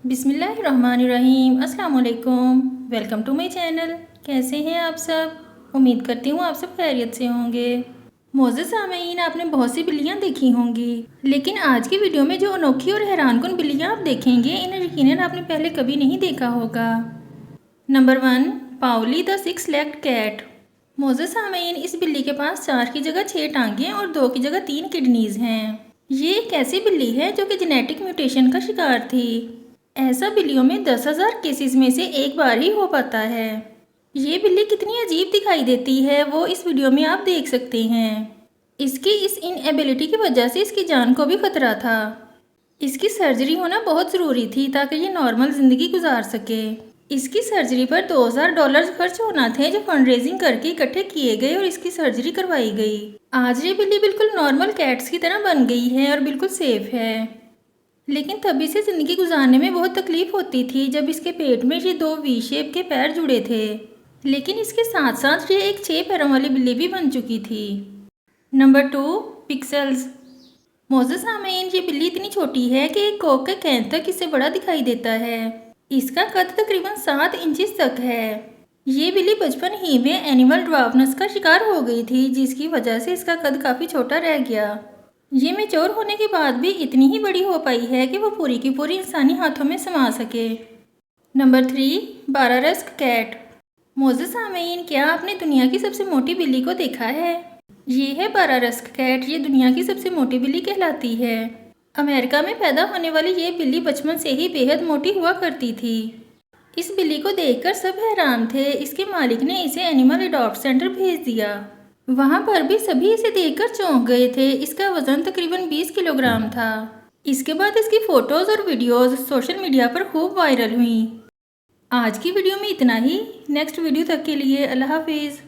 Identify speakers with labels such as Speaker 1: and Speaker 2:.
Speaker 1: बिस्मिल्लाहिर्रहमानिर्रहीम। अस्सलाम वालेकुम। Welcome to my channel. कैसे हैं आप सब? उम्मीद करती हूँ आप सब खैरियत से होंगे। मोअज़्ज़ज़ सामईन, आपने बहुत सी बिल्लियाँ देखी होंगी, लेकिन आज की वीडियो में जो अनोखी और हैरानकुन बिल्लियाँ आप देखेंगे, इन्हें यकीनन आपने पहले कभी नहीं देखा होगा। Number 1, Pauli the 6 legged cat. मोअज़्ज़ज़ सामईन, इस बिल्ली के पास 4 की जगह 6 टांगें और 2 की जगह 3 किडनीज हैं। ये एक ऐसी बिल्ली है जो कि जेनेटिक म्यूटेशन का शिकार थी। ऐसा बिल्लियों में 10,000 केसेस में से एक बार ही हो पाता है। ये बिल्ली कितनी अजीब दिखाई देती है वो इस वीडियो में आप देख सकते हैं। इसकी इस इनएबिलिटी की वजह से इसकी जान को भी खतरा था। इसकी सर्जरी होना बहुत ज़रूरी थी ताकि ये नॉर्मल ज़िंदगी गुजार सके। इसकी सर्जरी पर $2,000 खर्च होना थे जो फंड रेजिंग करके इकट्ठे किए गए और इसकी सर्जरी करवाई गई। आज ये बिल्ली बिल्कुल नॉर्मल कैट्स की तरह बन गई है और बिल्कुल सेफ है। लेकिन तभी से ज़िंदगी गुजारने में बहुत तकलीफ होती थी जब इसके पेट में ये 2 वी शेप के पैर जुड़े थे। लेकिन इसके साथ साथ ये एक 6 पैरों वाली बिल्ली भी बन चुकी थी। Number 2, pixels. मोअज़्ज़ज़ सामईन, ये बिल्ली इतनी छोटी है कि एक कोक के कैन तक इससे बड़ा दिखाई देता है। इसका कद तकरीबन 7 इंचेस तक है। ये बिल्ली बचपन ही में एनिमल ड्वार्फनेस का शिकार हो गई थी, जिसकी वजह से इसका कद काफ़ी छोटा रह गया। ये मैच्योर होने के बाद भी इतनी ही बड़ी हो पाई है कि वो पूरी की पूरी इंसानी हाथों में समा सके। Number 3, बारारस्क cat. मोअज़्ज़ज़ सामईन, क्या आपने दुनिया की सबसे मोटी बिल्ली को देखा है? ये है बारारस्क कैट। ये दुनिया की सबसे मोटी बिल्ली कहलाती है। अमेरिका में पैदा होने वाली ये बिल्ली बचपन से ही बेहद मोटी हुआ करती थी। इस बिल्ली को देखकर सब हैरान थे। इसके मालिक ने इसे एनिमल अडॉप्ट सेंटर भेज दिया। वहाँ पर भी सभी इसे देखकर चौंक गए थे। इसका वजन तकरीबन 20 किलोग्राम था। इसके बाद इसकी फ़ोटोज़ और वीडियोज़ सोशल मीडिया पर खूब वायरल हुई। आज की वीडियो में इतना ही। नेक्स्ट वीडियो तक के लिए अल्लाह हाफिज़।